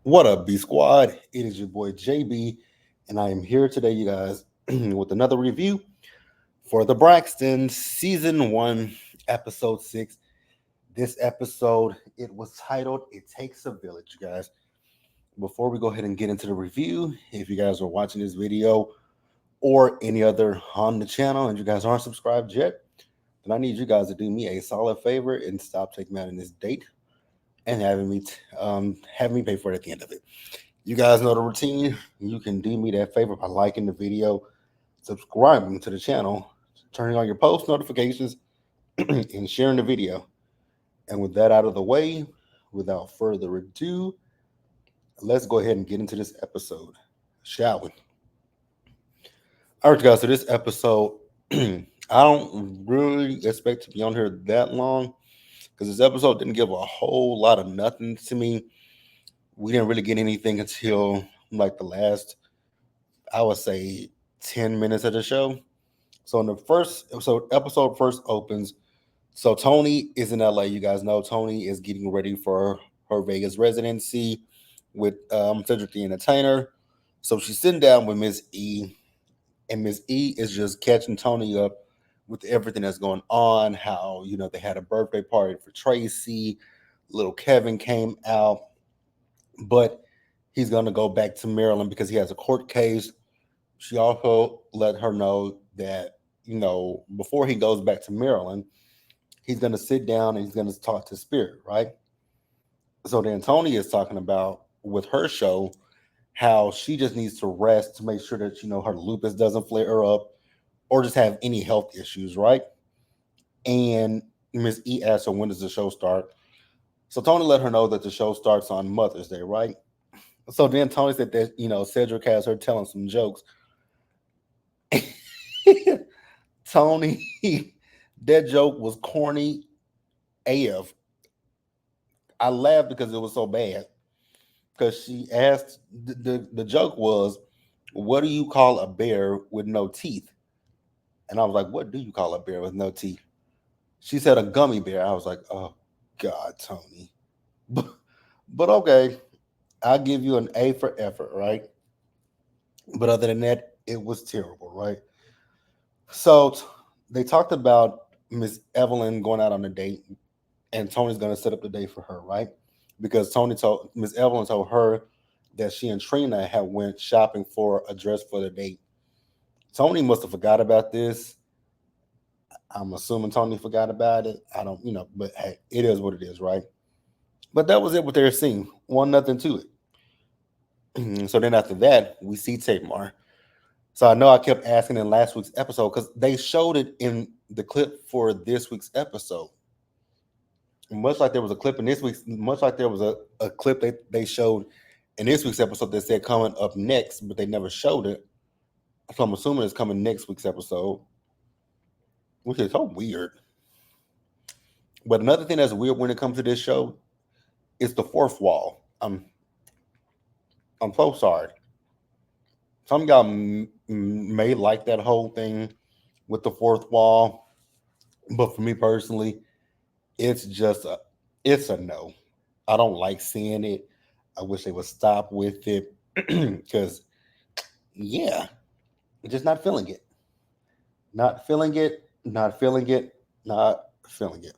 What up, B Squad? It is your boy JB, and I am here today, you guys, with another review for the Braxtons Season 1, Episode 6. This episode, it was titled It Takes a Village, you guys. Before we go ahead and get into the review, if you guys are watching this video or any other on the channel and you guys aren't subscribed yet, then I need you guys to do me a solid favor and stop taking me out on this date and having me pay for it at the end of it. You guys know the routine. You can do me that favor by liking the video, subscribing to the channel, turning on your post notifications, and sharing the video. And with that out of the way, without further ado, let's go ahead and get into this episode, shall we? All right, guys. So this episode, I don't really expect to be on here that long because this episode didn't give a whole lot of nothing to me. We didn't really get anything until like the last, I would say, 10 minutes of the show. So in the first episode first opens. So Tony is in LA. You guys know Tony is getting ready for her Vegas residency with Cedric the Entertainer. So she's sitting down with Miss E, and Miss E is just catching Tony up with everything that's going on. How they had a birthday party for Tracy. Little Kevin came out, but he's gonna go back to Maryland because he has a court case. She also let her know that, before he goes back to Maryland, he's going to sit down and he's going to talk to Spirit, right? So then Tony is talking about with her show how she just needs to rest to make sure that, her lupus doesn't flare up or just have any health issues, right? And Miss E asked her, when does the show start? So Tony let her know that the show starts on Mother's Day, right? So then Tony said that, Cedric has her telling some jokes. Tony, that joke was corny AF. I laughed because it was so bad. Because she asked, the joke was, what do you call a bear with no teeth? And I was like, what do you call a bear with no teeth? She said a gummy bear. I was like, oh, God, Tony. But okay, I'll give you an A for effort, right? But other than that, it was terrible, right? So they talked about Miss Evelyn going out on a date, and Tony's going to set up the date for her, right? Because Tony told Miss Evelyn told her that she and Trina had went shopping for a dress for the date. Tony must have forgot about this. I'm assuming Tony forgot about it. I don't, but hey, it is what it is, right? But that was it with their scene. One nothing to it. So then after that, we see Tamar. So I know I kept asking in last week's episode because they showed it in the clip for this week's episode. Much like there was a clip in this week's, much like there was a clip they showed in this week's episode that said coming up next, but they never showed it. So I'm assuming it's coming next week's episode, which is so weird. But another thing that's weird when it comes to this show is the fourth wall. I'm so sorry. Some of y'all may like that whole thing with the fourth wall, but for me personally, it's just it's a no. I don't like seeing it. I wish they would stop with it because yeah, just not feeling it. Not feeling it. Not feeling it. Not feeling it.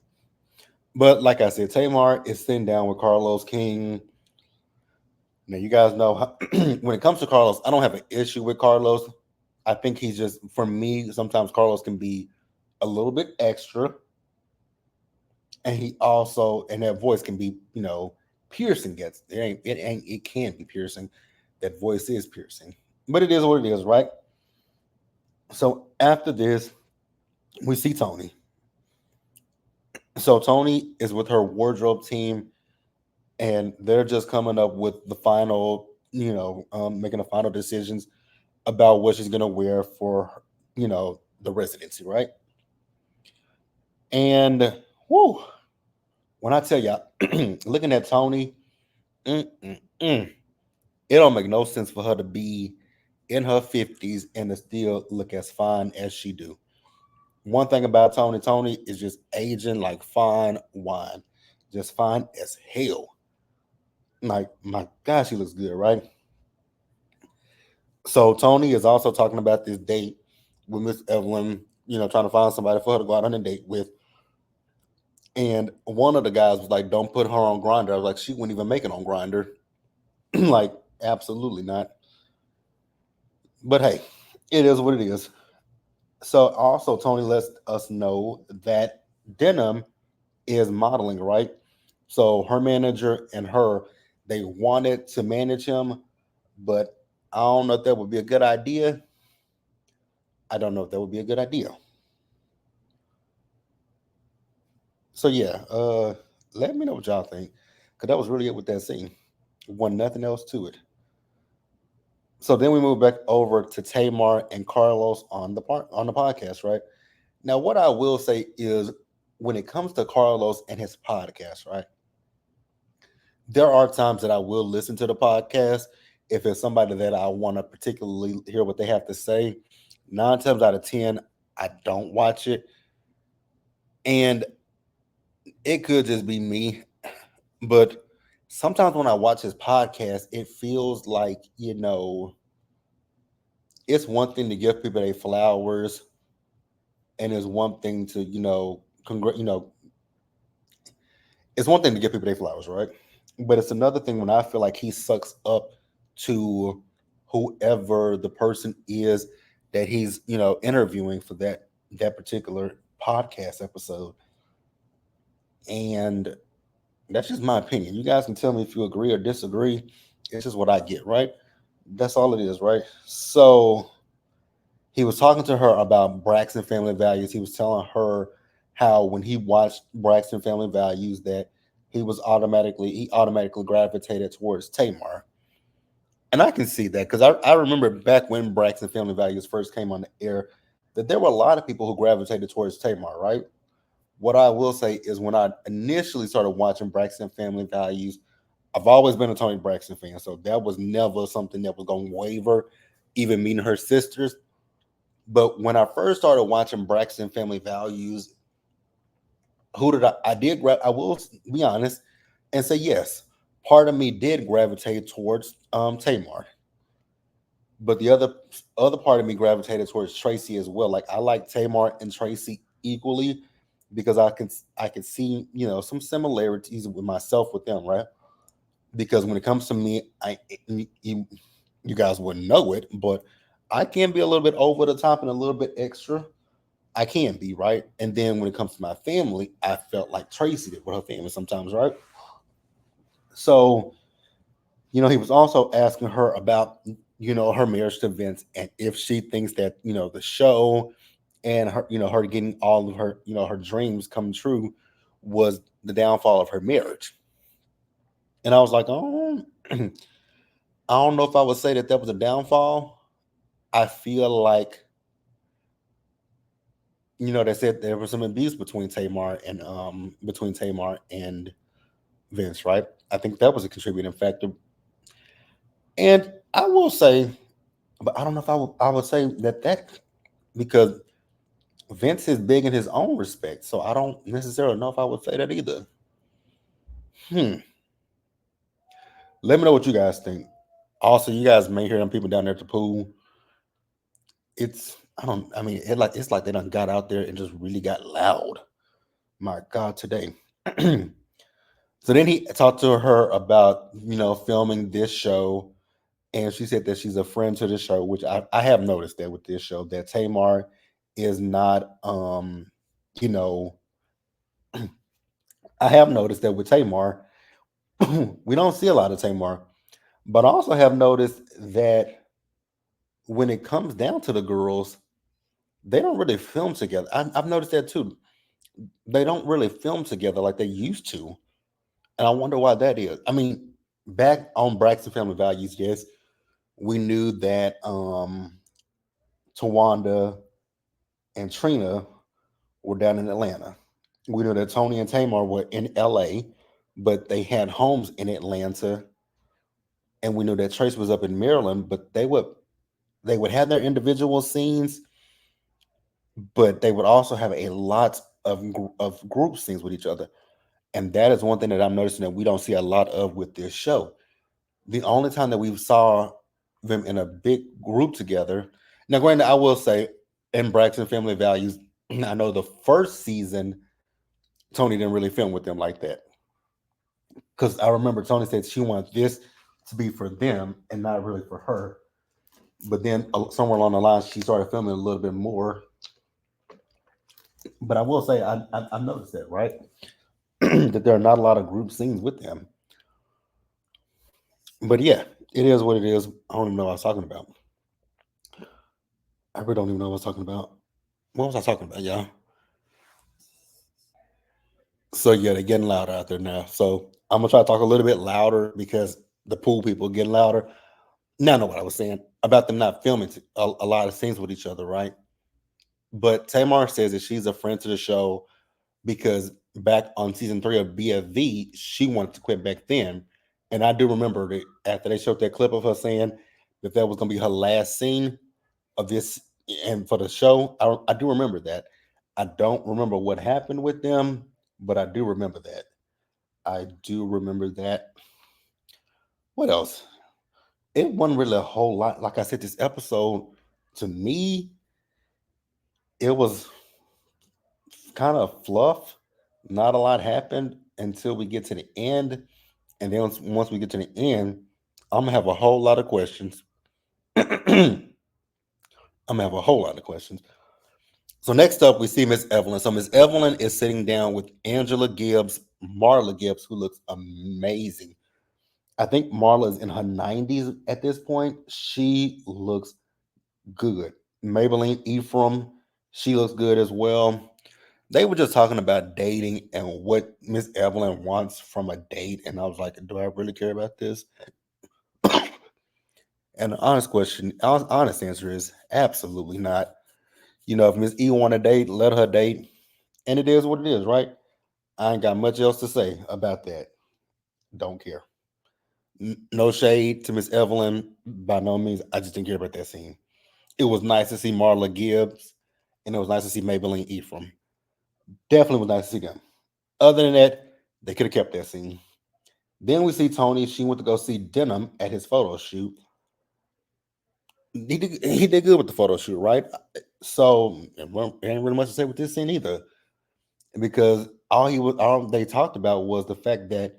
But like I said, Tamar is sitting down with Carlos King. Now you guys know how, when it comes to Carlos, I don't have an issue with Carlos. I think he's just for me. Sometimes Carlos can be a little bit extra, and he also and that voice can be piercing. It can be piercing. That voice is piercing, but it is what it is, right? So after this, we see Tony. So Tony is with her wardrobe team, and they're just coming up with the final, making the final decisions about what she's gonna wear for, the residency, right? And whoo, when I tell y'all, looking at Tony, mm, mm, mm, it don't make no sense for her to be in her 50s and to still look as fine as she do. One thing about Tony is just aging like fine wine, just fine as hell. Like, my gosh, he looks good, right? So Tony is also talking about this date with Miss Evelyn, trying to find somebody for her to go out on a date with. And one of the guys was like, "Don't put her on Grinder." I was like, "She wouldn't even make it on Grinder." Like, absolutely not. But hey, it is what it is. So also Tony lets us know that Denim is modeling, right? So her manager and her, they wanted to manage him, but I don't know if that would be a good idea. I don't know if that would be a good idea. So yeah, let me know what y'all think, because that was really it with that scene. Wasn't nothing else to it. So then we move back over to Tamar and Carlos on the podcast, right? Now, what I will say is, when it comes to Carlos and his podcast, right? There are times that I will listen to the podcast if it's somebody that I want to particularly hear what they have to say. 9 times out of 10, I don't watch it. And it could just be me, but sometimes when I watch his podcast, it feels like, it's one thing to give people their flowers, and it's one thing to, it's one thing to give people their flowers, right? But it's another thing when I feel like he sucks up to whoever the person is that he's, interviewing for that particular podcast episode. And that's just my opinion. You guys can tell me if you agree or disagree. It's just what I get, right? That's all it is, right? So he was talking to her about Braxton Family Values. He was telling her how when he watched Braxton Family Values that he automatically gravitated towards Tamar. And I can see that because I remember back when Braxton Family Values first came on the air that there were a lot of people who gravitated towards Tamar, right? What I will say is, when I initially started watching Braxton Family Values, I've always been a Tony Braxton fan, so that was never something that was going to waver, even meeting her sisters. But when I first started watching Braxton Family Values, who did I did grab? I will be honest and say yes. Part of me did gravitate towards Tamar, but the other part of me gravitated towards Tracy as well. Like, I like Tamar and Tracy equally because I can see, some similarities with myself with them, right? Because when it comes to me, you, you guys wouldn't know it, but I can be a little bit over the top and a little bit extra. I can be, right. And then when it comes to my family, I felt like Tracy did with her family sometimes, right? So, he was also asking her about, her marriage to Vince, and if she thinks that, the show and her, her getting all of her, her dreams come true was the downfall of her marriage. And I was like, oh, I don't know if I would say that was a downfall. I feel like, they said there was some abuse between Tamar and Vince, right? I think that was a contributing factor. And I will say, but I don't know if I would say that because Vince is big in his own respect, so I don't necessarily know if I would say that either. Hmm. Let me know what you guys think. Also, you guys may hear them people down there at the pool. It's I don't. I mean, it's like they done got out there and just really got loud. My God, today. So then he talked to her about, filming this show, and she said that she's a friend to the show, which I have noticed that with this show that Tamar is not. You know, I have noticed that with Tamar, we don't see a lot of Tamar, but I also have noticed that when it comes down to the girls, they don't really film together. I've noticed that too. They don't really film together like they used to, and I wonder why that is. I mean, back on Braxton Family Values, yes, we knew that Tawanda and Trina were down in Atlanta. We knew that Tony and Tamar were in LA, but they had homes in Atlanta, and we knew that Trace was up in Maryland. But they would have their individual scenes, but they would also have a lot of group scenes with each other. And that is one thing that I'm noticing that we don't see a lot of with this show. The only time that we saw them in a big group together. Now, granted, I will say in Braxton Family Values, I know the first season Tony didn't really film with them like that, because I remember Tony said she wanted this to be for them and not really for her. But then somewhere along the line, she started filming a little bit more. But I will say I noticed that, right? That there are not a lot of group scenes with them. But yeah, it is what it is. I don't even know what I was talking about. I really don't even know what I was talking about. What was I talking about, y'all? So yeah, they're getting louder out there now. So I'm gonna try to talk a little bit louder because the pool people are getting louder. Now I know what I was saying about them not filming a lot of scenes with each other, right? But Tamar says that she's a friend to the show because back on season 3 of BFV, she wanted to quit back then. And I do remember that after they showed that clip of her saying that that was going to be her last scene of this and for the show, I do remember that. I don't remember what happened with them, but I do remember that. I do remember that. What else? It wasn't really a whole lot. Like I said, this episode, to me, it was kind of fluff. Not a lot happened until we get to the end. And then once we get to the end, I'm gonna have a whole lot of questions. I'm gonna have a whole lot of questions. So next up, we see Miss Evelyn. So Miss Evelyn is sitting down with Angela Gibbs, Marla Gibbs, who looks amazing. I think Marla is in her 90s at this point. She looks good. Maybelline Ephraim, she looks good as well. They were just talking about dating and what Miss Evelyn wants from a date, and I was like, do I really care about this? And the honest answer is absolutely not. You know, if Miss E want to date, let her date, and it is what it is, right? I ain't got much else to say about that. Don't care. No shade to Miss Evelyn, by no means. I just didn't care about that scene. It was nice to see Marla Gibbs, and it was nice to see Maybelline Ephraim. Definitely was nice to see them. Other than that, they could have kept that scene. Then we see Tony. She went to go see Denim at his photo shoot. He did good with the photo shoot, right? So ain't really much to say with this scene either, because all they talked about was the fact that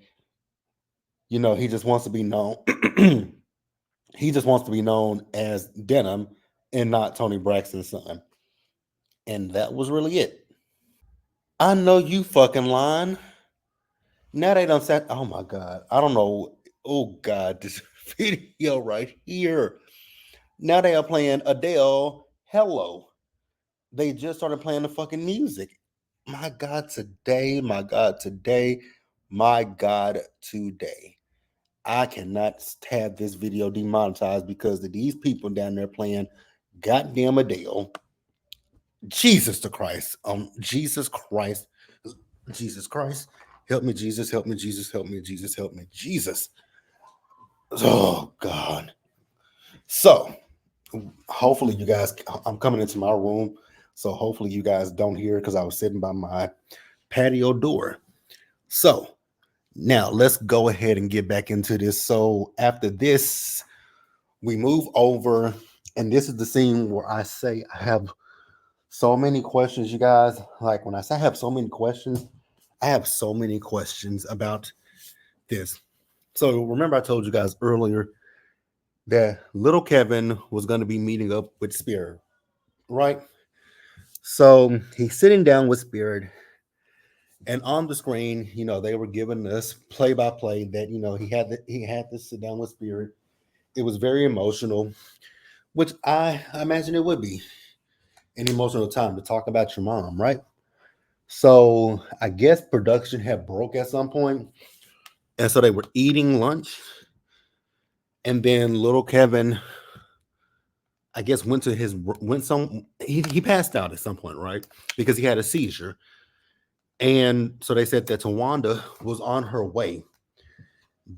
he just wants to be known. He just wants to be known as Denim and not Tony Braxton's son, and that was really it. I know you fucking lying. Now they done said, oh my god, I don't know. Oh god, this video right here. Now they are playing Adele. Hello. They just started playing the fucking music. My God, today, my God, today, my God, today. I cannot have this video demonetized because of these people down there playing goddamn Adele. Jesus the Christ. Jesus Christ. Jesus Christ. Help me, Jesus. Help me, Jesus. Help me, Jesus. Help me, Jesus. Oh, God. So, hopefully you guys, I'm coming into my room, so hopefully you guys don't hear because I was sitting by my patio door. So now let's go ahead and get back into this. So after this, we move over, and this is the scene where I say I have so many questions, you guys. Like when I say I have so many questions, I have so many questions about this. So remember I told you guys earlier that little Kevin was going to be meeting up with Spirit, right? So he's sitting down with Spirit, and on the screen, they were giving us play by play that he had to sit down with Spirit. It was very emotional, which I imagine it would be an emotional time to talk about your mom, right? So I guess production had broke at some point, and so they were eating lunch, and then little Kevin, I guess, he passed out at some point, right? Because he had a seizure. And so they said that Tawanda was on her way.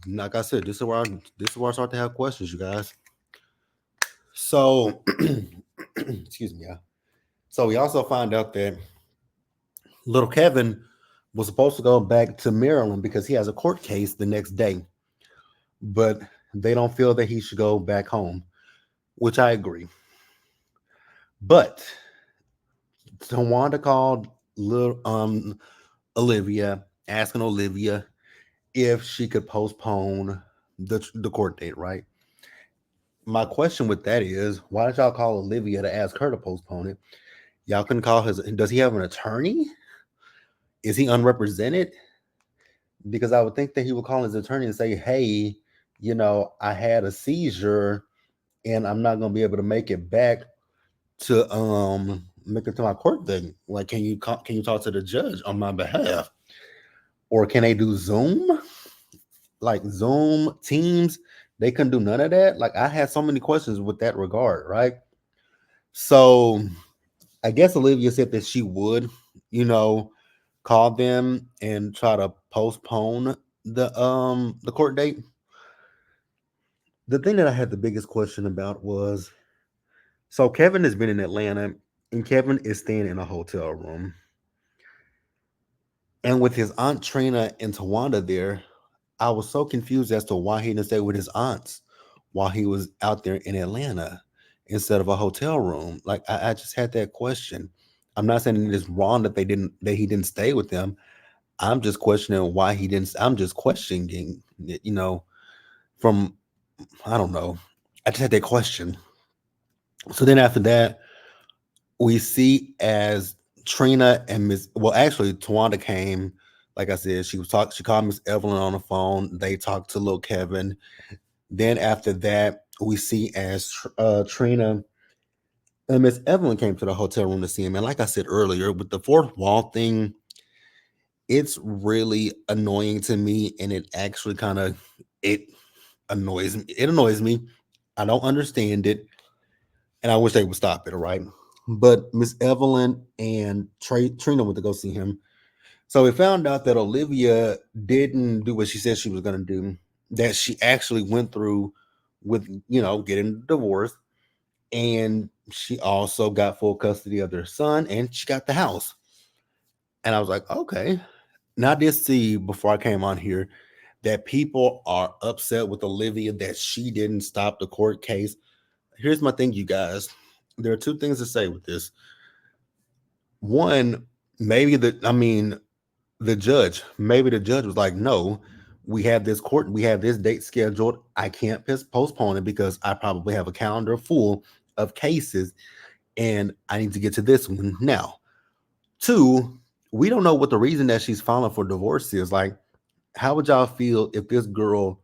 Like I said, this is where I start to have questions, you guys. So, excuse me, yeah. So we also find out that little Kevin was supposed to go back to Maryland because he has a court case the next day, but they don't feel that he should go back home, which I agree. But Tawanda called Olivia, asking Olivia if she could postpone the court date, right? My question with that is, why did y'all call Olivia to ask her to postpone it? Y'all couldn't call his. Does he have an attorney? Is he unrepresented? Because I would think that he would call his attorney and say, "Hey, I had a seizure, and I'm not gonna be able to make it back to make it to my court thing. Like, can you talk to the judge on my behalf, or can they do Zoom, like Zoom Teams? They couldn't do none of that. Like, I had so many questions with that regard, right? So I guess Olivia said that she would, you know, call them and try to postpone the court date. The thing that I had the biggest question about was, so Kevin has been in Atlanta and Kevin is staying in a hotel room. And with his aunt Trina and Tawanda there, I was so confused as to why he didn't stay with his aunts while he was out there in Atlanta instead of a hotel room. Like, I just had that question. I'm not saying it is wrong that he didn't stay with them. I'm just questioning why he didn't. I'm just questioning it, from, I don't know. I just had that question. So then after that, we see as Trina and actually Tawanda came. Like I said, she called Miss Evelyn on the phone. They talked to little Kevin. Then after that, we see as Trina and Miss Evelyn came to the hotel room to see him. And like I said earlier, with the fourth wall thing, it's really annoying to me, and it actually it annoys me. It annoys me. I don't understand it, and I wish they would stop it. Right, but Miss Evelyn and Trina went to go see him. So we found out that Olivia didn't do what she said she was going to do. That she actually went through with getting divorced, and she also got full custody of their son, and she got the house. And I was like, okay. Now I did see before I came on here that people are upset with Olivia that she didn't stop the court case. Here's my thing, you guys. There are two things to say with this. One, maybe the judge was like, no, we have this date scheduled. I can't postpone it because I probably have a calendar full of cases and I need to get to this one now. Two, we don't know what the reason that she's filing for divorce is. Like, how would y'all feel if this girl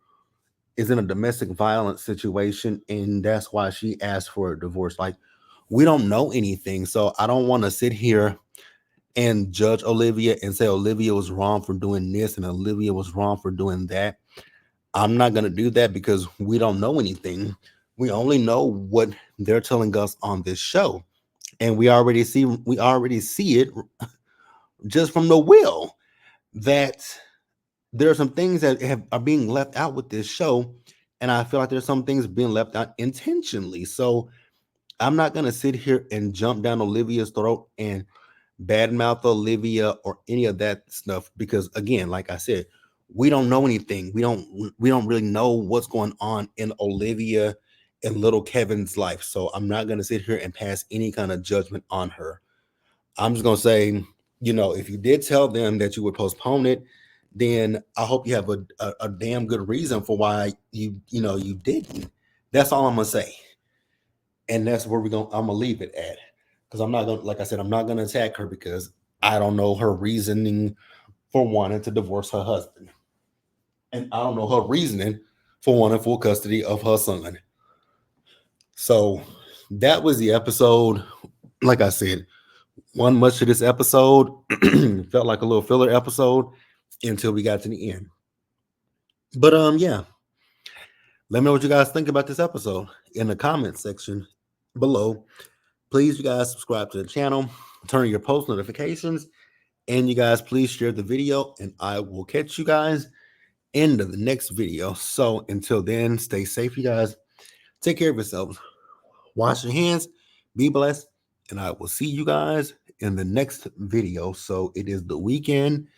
is in a domestic violence situation and that's why she asked for a divorce? Like, we don't know anything. So I don't want to sit here and judge Olivia and say Olivia was wrong for doing this and Olivia was wrong for doing that. I'm not going to do that because we don't know anything. We only know what they're telling us on this show. And we already see it just from the will that there are some things that are being left out with this show, and I feel like there's some things being left out intentionally. So I'm not gonna sit here and jump down Olivia's throat and badmouth Olivia or any of that stuff because, again, like I said, we don't know anything. We don't really know what's going on in Olivia and little Kevin's life. So I'm not gonna sit here and pass any kind of judgment on her. I'm just gonna say, if you did tell them that you would postpone it, then I hope you have a damn good reason for why you didn't. That's all I'm gonna say, and that's where I'm gonna leave it at, because I'm not gonna, like I said, I'm not gonna attack her because I don't know her reasoning for wanting to divorce her husband, and I don't know her reasoning for wanting full custody of her son. So that was the episode. Like I said, one much to this episode felt like a little filler episode until we got to the end. But yeah, let me know what you guys think about this episode in the comment section below. Please, you guys, subscribe to the channel, turn on your post notifications, and you guys please share the video, and I will catch you guys in the next video. So until then, stay safe, you guys. Take care of yourselves. Wash your hands, be blessed, and I will see you guys in the next video. So it is the weekend,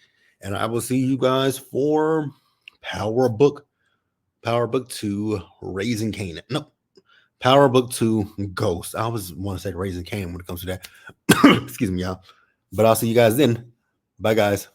And I will see you guys for Power Book 2, Raising Canaan. No, Power Book 2, Ghost. I always want to say Raising Canaan when it comes to that. Excuse me, y'all. But I'll see you guys then. Bye, guys.